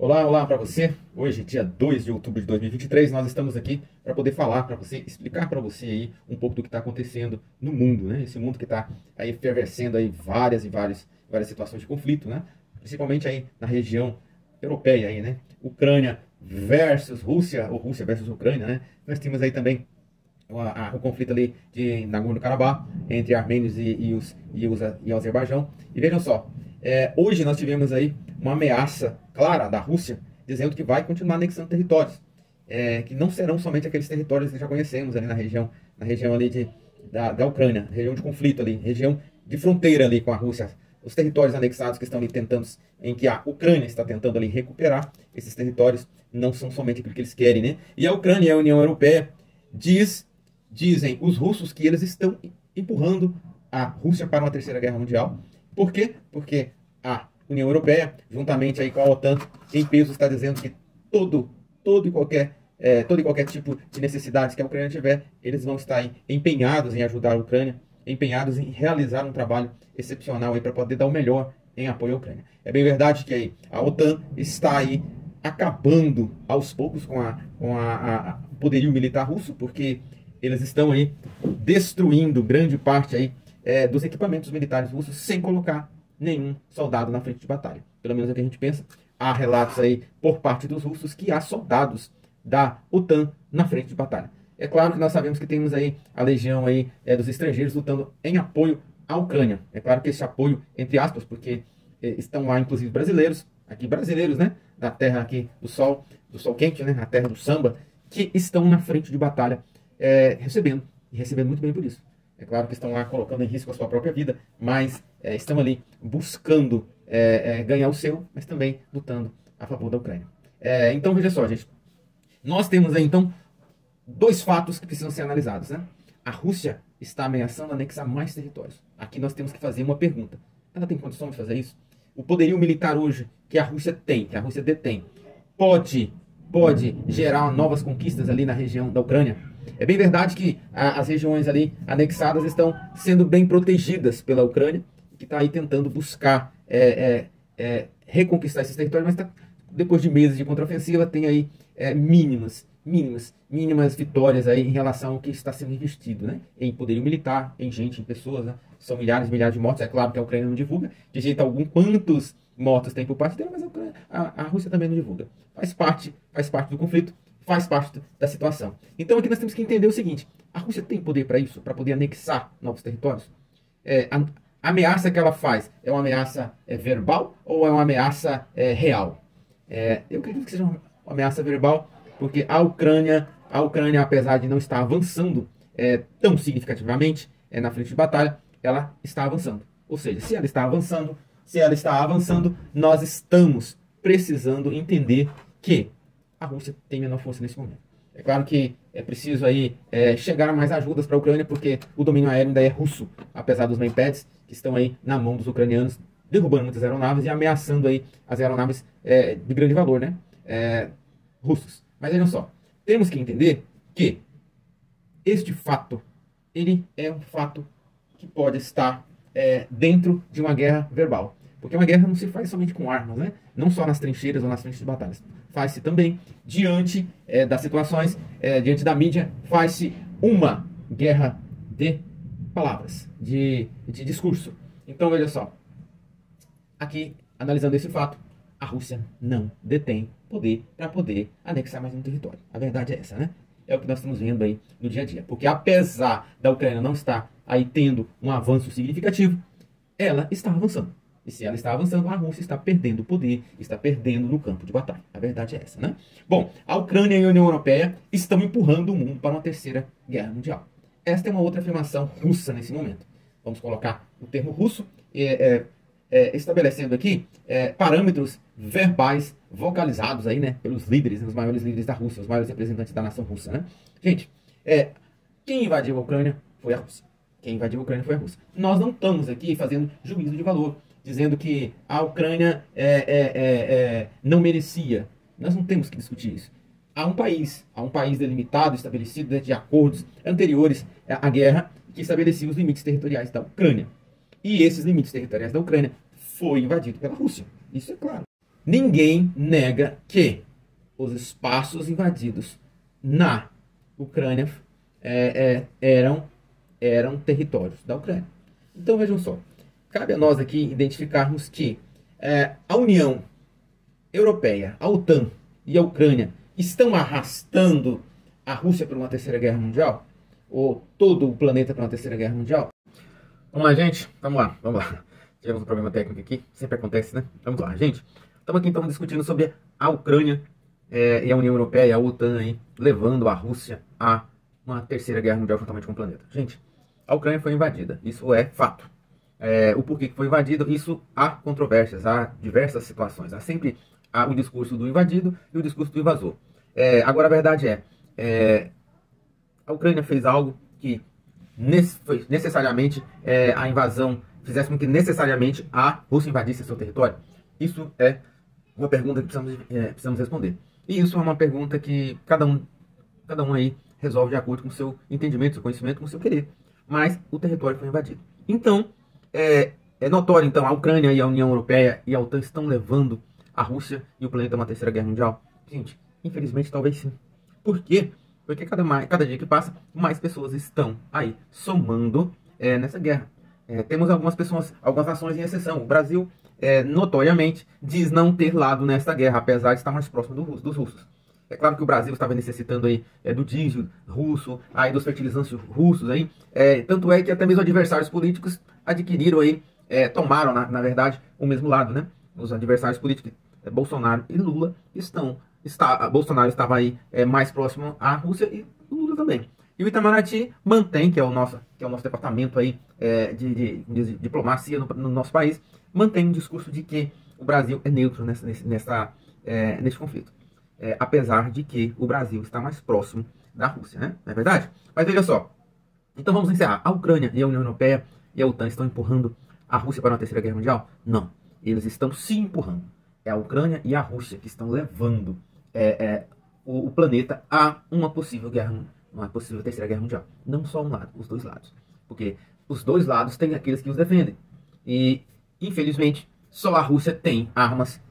Olá, olá para você. Hoje, dia 2 de outubro de 2023, nós estamos aqui para poder falar para você, explicar para você aí um pouco do que está acontecendo no mundo, né? Esse mundo que está aí efervescendo aí várias situações de conflito, né? Principalmente aí na região europeia aí, né? Ucrânia versus Rússia, ou Rússia versus Ucrânia, né? Nós temos aí também o conflito ali de Nagorno-Karabakh entre armênios e o Azerbaijão. E vejam só, hoje nós tivemos aí uma ameaça clara da Rússia dizendo que vai continuar anexando territórios, que não serão somente aqueles territórios que já conhecemos ali na região ali da Ucrânia, região de conflito ali, região de fronteira ali com a Rússia. Os territórios anexados que estão ali tentando, em que a Ucrânia está tentando ali recuperar, esses territórios não são somente aquilo que eles querem, né? E a Ucrânia e a União Europeia dizem os russos que eles estão empurrando a Rússia para uma terceira guerra mundial. Por quê? Porque a União Europeia, juntamente aí com a OTAN, em peso está dizendo que todo e qualquer tipo de necessidade que a Ucrânia tiver, eles vão estar aí empenhados em ajudar a Ucrânia, empenhados em realizar um trabalho excepcional aí para poder dar o melhor em apoio à Ucrânia. É bem verdade que aí a OTAN está aí acabando aos poucos com o poderio militar russo, porque eles estão aí destruindo grande parte aí dos equipamentos militares russos sem colocar nenhum soldado na frente de batalha. Pelo menos é o que a gente pensa. Há relatos aí por parte dos russos que há soldados da OTAN na frente de batalha. É claro que nós sabemos que temos aí a legião aí dos estrangeiros lutando em apoio à Ucrânia. É claro que esse apoio, entre aspas, porque estão lá inclusive brasileiros, né, da terra aqui do sol quente, né, a terra do samba, que estão na frente de batalha recebendo muito bem por isso. É claro que estão lá colocando em risco a sua própria vida, mas estão ali buscando ganhar o seu, mas também lutando a favor da Ucrânia. Então, veja só, gente. Nós temos aí, então, dois fatos que precisam ser analisados, né? A Rússia está ameaçando anexar mais territórios. Aqui nós temos que fazer uma pergunta. Ela tem condição de fazer isso? O poderio militar hoje que a Rússia tem, que a Rússia detém, pode gerar novas conquistas ali na região da Ucrânia? É bem verdade que as regiões ali anexadas estão sendo bem protegidas pela Ucrânia, que está aí tentando buscar reconquistar esses territórios, mas depois de meses de contraofensiva tem aí mínimas vitórias aí em relação ao que está sendo investido, né? Em poderio militar, em gente, em pessoas, né? São milhares e milhares de mortos. É claro que a Ucrânia não divulga de jeito algum quantos mortos tem por parte dela, mas a Rússia também não divulga. Faz parte do conflito, faz parte da situação. Então aqui nós temos que entender o seguinte: a Rússia tem poder para isso, para poder anexar novos territórios? A ameaça que ela faz é uma ameaça verbal ou é uma ameaça real? Eu acredito que seja uma ameaça verbal, porque a Ucrânia, apesar de não estar avançando tão significativamente na frente de batalha, ela está avançando. Ou seja, se ela está avançando, nós estamos precisando entender que a Rússia tem menor força nesse momento. É claro que é preciso aí chegar a mais ajudas para a Ucrânia, porque o domínio aéreo ainda é russo, apesar dos manpads que estão aí na mão dos ucranianos, derrubando muitas aeronaves e ameaçando aí as aeronaves de grande valor, né? Russos. Mas vejam só, temos que entender que este fato, ele é um fato que pode estar dentro de uma guerra verbal. Porque uma guerra não se faz somente com armas, né? Não só nas trincheiras ou nas frentes de batalhas. Faz-se também diante das situações, diante da mídia, faz-se uma guerra de palavras, de discurso. Então, veja só. Aqui, analisando esse fato, a Rússia não detém poder para poder anexar mais um território. A verdade é essa, né? É o que nós estamos vendo aí no dia a dia. Porque apesar da Ucrânia não estar aí tendo um avanço significativo, ela está avançando. E se ela está avançando, a Rússia está perdendo poder, está perdendo no campo de batalha. A verdade é essa, né? Bom, a Ucrânia e a União Europeia estão empurrando o mundo para uma terceira guerra mundial. Esta é uma outra afirmação russa nesse momento. Vamos colocar o termo russo, estabelecendo aqui parâmetros verbais vocalizados aí, né, pelos líderes, os maiores líderes da Rússia, os maiores representantes da nação russa, né? Gente, quem invadiu a Ucrânia foi a Rússia. Nós não estamos aqui fazendo juízo de valor, dizendo que a Ucrânia não merecia. Nós não temos que discutir isso. Há um país delimitado, estabelecido de acordos anteriores à guerra, que estabelecia os limites territoriais da Ucrânia. E esses limites territoriais da Ucrânia foi invadido pela Rússia. Isso é claro. Ninguém nega que os espaços invadidos na Ucrânia eram territórios da Ucrânia. Então vejam só, cabe a nós aqui identificarmos que a União Europeia, a OTAN e a Ucrânia estão arrastando a Rússia para uma terceira guerra mundial? Ou todo o planeta para uma terceira guerra mundial? Vamos lá, gente? Vamos lá. Tivemos um problema técnico aqui, sempre acontece, né? Vamos lá, gente. Estamos aqui então discutindo sobre a Ucrânia e a União Europeia, a OTAN aí, levando a Rússia a uma terceira guerra mundial juntamente com o planeta. Gente, a Ucrânia foi invadida, isso é fato. O porquê que foi invadido, isso há controvérsias, há diversas situações. Há sempre o discurso do invadido e o discurso do invasor. Agora a verdade a Ucrânia fez algo que foi necessariamente a invasão fizesse com que necessariamente a Rússia invadisse seu território. Isso é uma pergunta que precisamos responder. E isso é uma pergunta que cada um aí resolve de acordo com o seu entendimento, seu conhecimento, com o seu querer. Mas o território foi invadido. Então, é notório, então, a Ucrânia e a União Europeia e a OTAN estão levando a Rússia e o planeta a uma terceira guerra mundial? Gente, infelizmente, talvez sim. Por quê? Porque cada dia que passa, mais pessoas estão aí somando nessa guerra. Temos algumas nações em exceção. O Brasil, notoriamente, diz não ter lado nessa guerra, apesar de estar mais próximo dos russos. É claro que o Brasil estava necessitando aí do diesel russo, aí dos fertilizantes russos aí. Tanto é que até mesmo adversários políticos adquiriram aí, tomaram na verdade o mesmo lado, né? Os adversários políticos, Bolsonaro e Lula Bolsonaro estava aí mais próximo à Rússia e o Lula também. E o Itamaraty mantém, que é o nosso departamento aí de diplomacia no nosso país, mantém um discurso de que o Brasil é neutro nesse conflito. Apesar de que o Brasil está mais próximo da Rússia, né? Não é verdade? Mas veja só. Então vamos encerrar. A Ucrânia e a União Europeia e a OTAN estão empurrando a Rússia para uma terceira guerra mundial? Não. Eles estão se empurrando. É a Ucrânia e a Rússia que estão levando o planeta a uma possível terceira guerra mundial. Não só um lado, os dois lados. Porque os dois lados têm aqueles que os defendem. E, infelizmente, só a Rússia tem armas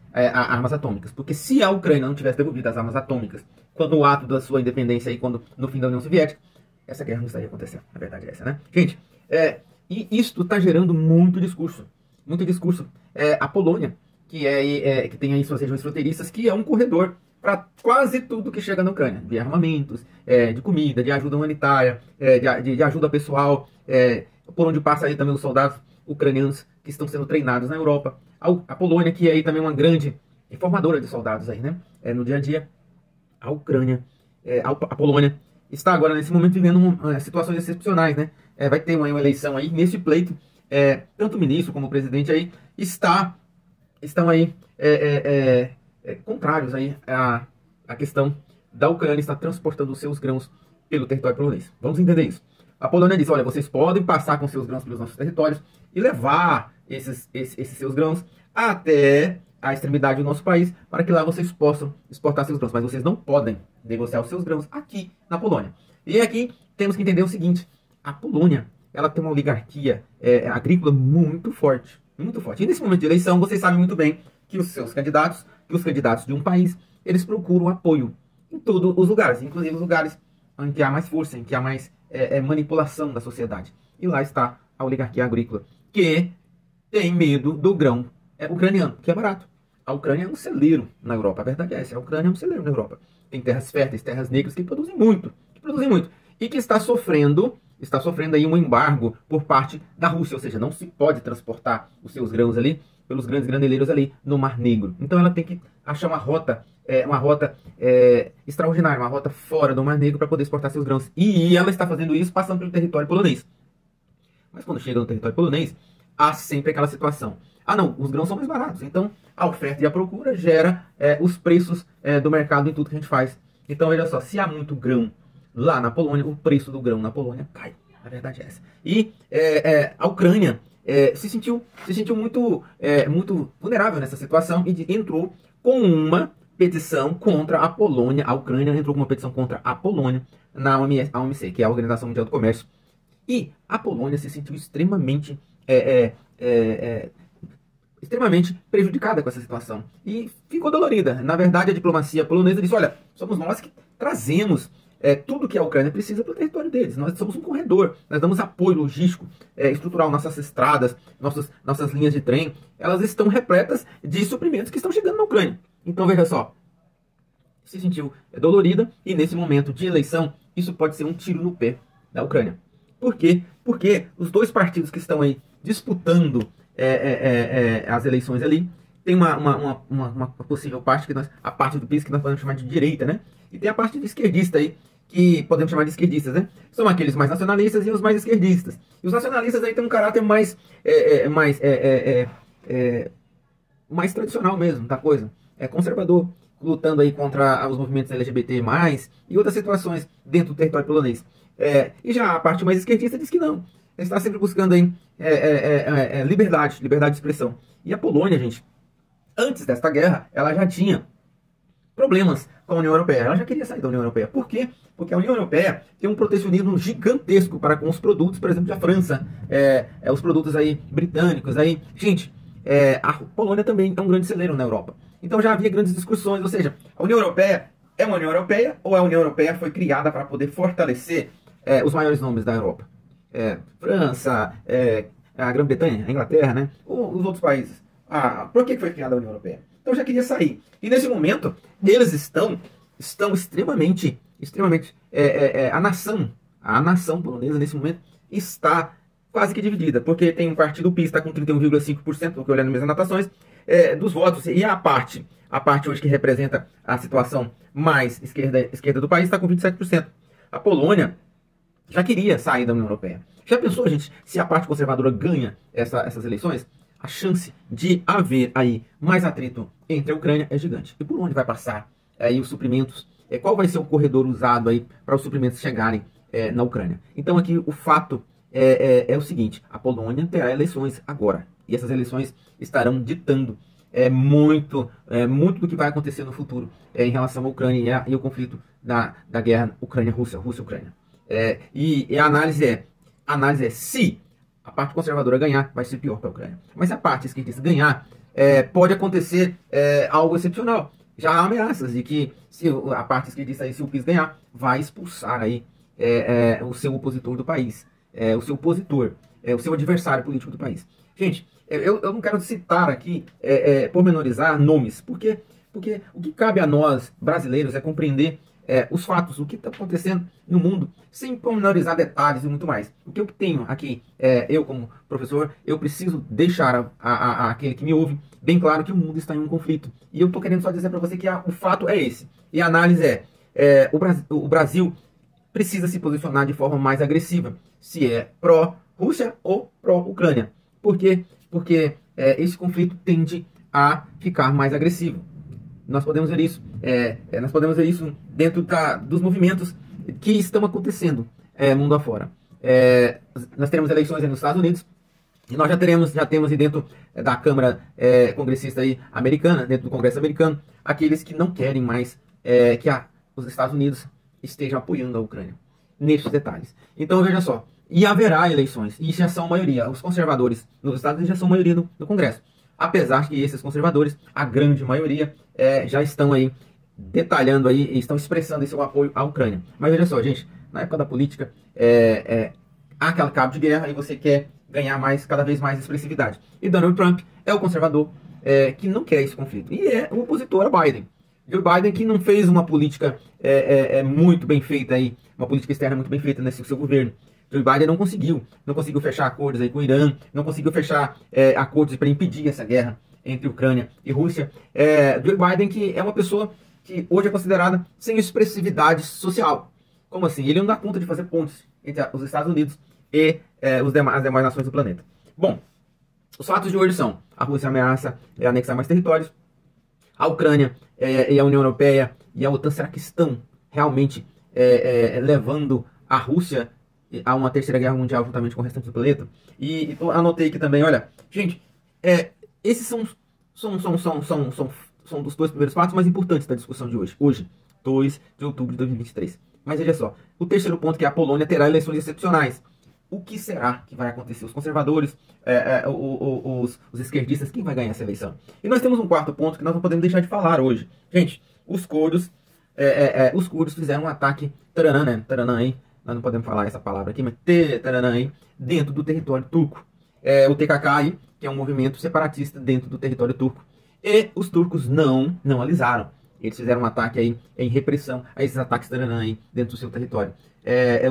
atômicas. Porque se a Ucrânia não tivesse devolvido as armas atômicas quando o ato da sua independência e quando no fim da União Soviética, essa guerra não estaria acontecendo. A verdade é essa, né? Gente, e isto está gerando muito discurso. Muito discurso. A Polônia, que tem aí suas regiões fronteiriças, que é um corredor para quase tudo que chega na Ucrânia, de armamentos, de comida, de ajuda humanitária, de ajuda pessoal, por onde passa aí também os soldados ucranianos que estão sendo treinados na Europa. A Polônia, que é aí também uma grande formadora de soldados aí, né? No dia a dia. A Ucrânia, a Polônia está agora nesse momento vivendo situações excepcionais, né? Vai ter uma eleição aí, nesse pleito, tanto o ministro como o presidente aí estão aí contrários aí à questão da Ucrânia estar transportando os seus grãos pelo território polonês. Vamos entender isso. A Polônia diz, olha, vocês podem passar com seus grãos pelos nossos territórios e levar esses seus grãos até a extremidade do nosso país para que lá vocês possam exportar seus grãos. Mas vocês não podem negociar os seus grãos aqui na Polônia. E aqui temos que entender o seguinte, a Polônia, ela tem uma oligarquia agrícola muito forte. Muito forte. E nesse momento de eleição, vocês sabem muito bem que os candidatos de um país, eles procuram apoio em todos os lugares, inclusive os lugares em que há mais força, em que há mais manipulação da sociedade. E lá está a oligarquia agrícola, que tem medo do grão ucraniano, que é barato. A Ucrânia é um celeiro na Europa, a verdade é essa, a Ucrânia é um celeiro na Europa. Tem terras férteis, terras negras que produzem muito, e que está sofrendo aí um embargo por parte da Rússia, ou seja, não se pode transportar os seus grãos ali pelos grandes graneleiros ali no Mar Negro. Então ela tem que achar uma rota extraordinária, uma rota fora do Mar Negro para poder exportar seus grãos. E ela está fazendo isso passando pelo território polonês. Mas quando chega no território polonês, há sempre aquela situação. Ah não, os grãos são mais baratos, então a oferta e a procura gera os preços do mercado em tudo que a gente faz. Então veja só, se há muito grão lá na Polônia, o preço do grão na Polônia cai. A verdade é essa. E a Ucrânia se sentiu muito vulnerável nessa situação e entrou com uma petição contra a Polônia. A Ucrânia entrou com uma petição contra a Polônia na OMC, que é a Organização Mundial do Comércio. E a Polônia se sentiu extremamente extremamente prejudicada com essa situação e ficou dolorida. Na verdade, a diplomacia polonesa disse: olha, somos nós que trazemos tudo que a Ucrânia precisa para o território deles. Nós somos um corredor, nós damos apoio logístico, estrutural, nossas estradas, nossas linhas de trem, elas estão repletas de suprimentos que estão chegando na Ucrânia. Então veja só, se sentiu dolorida e nesse momento de eleição, isso pode ser um tiro no pé da Ucrânia. Por quê? Porque os dois partidos que estão aí disputando as eleições ali, tem uma possível parte, a parte do PIS que nós podemos chamar de direita, né? E tem a parte de esquerdista aí, que podemos chamar de esquerdistas, né? São aqueles mais nacionalistas e os mais esquerdistas. E os nacionalistas aí têm um caráter mais tradicional mesmo da coisa. É conservador, lutando aí contra os movimentos LGBT+, e outras situações dentro do território polonês. E já a parte mais esquerdista diz que não. Ele está sempre buscando aí liberdade de expressão. E a Polônia, gente, antes desta guerra, ela já tinha problemas com a União Europeia. Ela já queria sair da União Europeia. Por quê? Porque a União Europeia tem um protecionismo gigantesco para com os produtos, por exemplo, da França, os produtos aí britânicos. Aí, gente, a Polônia também é um grande celeiro na Europa. Então já havia grandes discussões, ou seja, a União Europeia é uma União Europeia ou a União Europeia foi criada para poder fortalecer os maiores nomes da Europa? França, a Grã-Bretanha, a Inglaterra, né? Os outros países. Por que foi criada a União Europeia? Então já queria sair. E nesse momento, eles estão extremamente a nação polonesa nesse momento está quase que dividida, porque tem um partido, o PiS está com 31,5%, que olhando nas anotações, dos votos, e a parte hoje que representa a situação mais esquerda do país está com 27%. A Polônia já queria sair da União Europeia. Já pensou, gente, se a parte conservadora ganha essas eleições? A chance de haver aí mais atrito entre a Ucrânia é gigante. E por onde vai passar aí os suprimentos? Qual vai ser o corredor usado aí para os suprimentos chegarem na Ucrânia? Então aqui o fato é o seguinte: a Polônia terá eleições agora. E essas eleições estarão ditando muito do que vai acontecer no futuro em relação à Ucrânia e ao conflito da guerra Ucrânia-Rússia, Rússia-Ucrânia. E a análise é se a parte conservadora ganhar, vai ser pior para a Ucrânia. Mas se a parte esquerdista ganhar, pode acontecer algo excepcional. Já há ameaças de que se a parte esquerdista, se o PiS ganhar, vai expulsar aí o seu opositor do país, o seu opositor, o seu adversário político do país. Gente, eu não quero citar aqui, pormenorizar nomes, porque o que cabe a nós, brasileiros, é compreender os fatos, o que está acontecendo no mundo, sem pormenorizar detalhes e muito mais. O que eu tenho aqui, eu como professor, eu preciso deixar aquele que me ouve bem claro que o mundo está em um conflito. E eu estou querendo só dizer para você que o fato é esse. E a análise o Brasil precisa se posicionar de forma mais agressiva, se é pró-Rússia ou pró-Ucrânia. Por quê? Porque esse conflito tende a ficar mais agressivo. Nós podemos ver isso, dentro dos movimentos que estão acontecendo mundo afora. Nós teremos eleições nos Estados Unidos e nós já temos aí dentro da Câmara Congressista aí, americana, dentro do Congresso americano, aqueles que não querem mais que os Estados Unidos estejam apoiando a Ucrânia. Nesses detalhes. Então veja só, e haverá eleições, e já são maioria. Os conservadores nos Estados Unidos já são maioria no Congresso. Apesar que esses conservadores, a grande maioria, já estão aí detalhando aí, e estão expressando esse seu apoio à Ucrânia. Mas veja só, gente, na época da política, há aquele cabo de guerra e você quer ganhar cada vez mais expressividade. E Donald Trump é o conservador que não quer esse conflito. E é o opositor a Biden. Joe Biden, que não fez uma política muito bem feita aí, uma política externa muito bem feita nesse seu governo. Joe Biden não conseguiu fechar acordos aí com o Irã, não conseguiu fechar acordos para impedir essa guerra entre Ucrânia e Rússia. Joe Biden, que é uma pessoa que hoje é considerada sem expressividade social. Como assim? Ele não dá conta de fazer pontes entre os Estados Unidos e as demais nações do planeta. Bom, os fatos de hoje são: a Rússia ameaça anexar mais territórios, a Ucrânia e a União Europeia e a OTAN, será que estão realmente levando a Rússia a uma terceira guerra mundial juntamente com o restante do planeta? E anotei aqui também, olha, gente, esses são dos dois primeiros fatos mais importantes da discussão de hoje. Hoje, 2 de outubro de 2023. Mas veja só, o terceiro ponto, que é a Polônia terá eleições excepcionais. o que será que vai acontecer? Os conservadores, os esquerdistas, quem vai ganhar essa eleição? E nós temos um quarto ponto que nós não podemos deixar de falar hoje. Gente, os curdos fizeram um ataque, taranã, né? Taranã aí, nós não podemos falar essa palavra aqui, mas taranã aí, dentro do território turco. O TKK aí, que é um movimento separatista dentro do território turco. E os turcos não alisaram. Eles fizeram um ataque aí em repressão a esses ataques taranã aí dentro do seu território.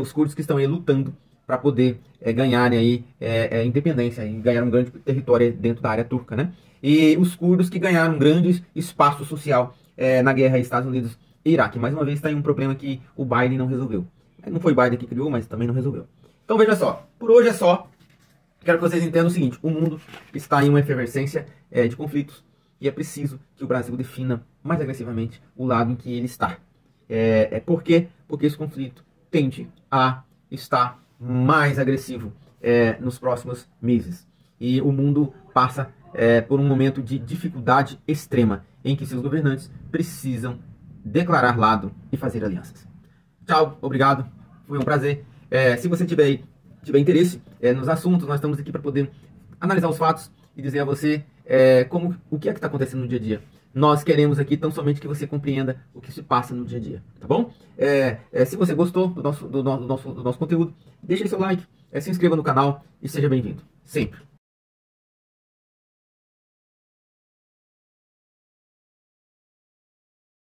Os curdos que estão aí lutando para poder ganharem aí independência e ganhar um grande território dentro da área turca, né? E os curdos que ganharam um grande espaço social na guerra Estados Unidos e Iraque. Mais uma vez está aí um problema que o Biden não resolveu. Não foi o Biden que criou, mas também não resolveu. Então veja só, por hoje é só. Quero que vocês entendam o seguinte: o mundo está em uma efervescência de conflitos e é preciso que o Brasil defina mais agressivamente o lado em que ele está. Por quê? Porque esse conflito tende a estar mais agressivo nos próximos meses. E o mundo passa por um momento de dificuldade extrema, em que seus governantes precisam declarar lado e fazer alianças. Tchau, obrigado, foi um prazer. Se você tiver interesse nos assuntos, nós estamos aqui para poder analisar os fatos e dizer a você o que é que está acontecendo no dia a dia. Nós queremos aqui tão somente que você compreenda o que se passa no dia a dia, tá bom? Se você gostou do nosso conteúdo, deixe seu like, se inscreva no canal e seja bem-vindo, sempre.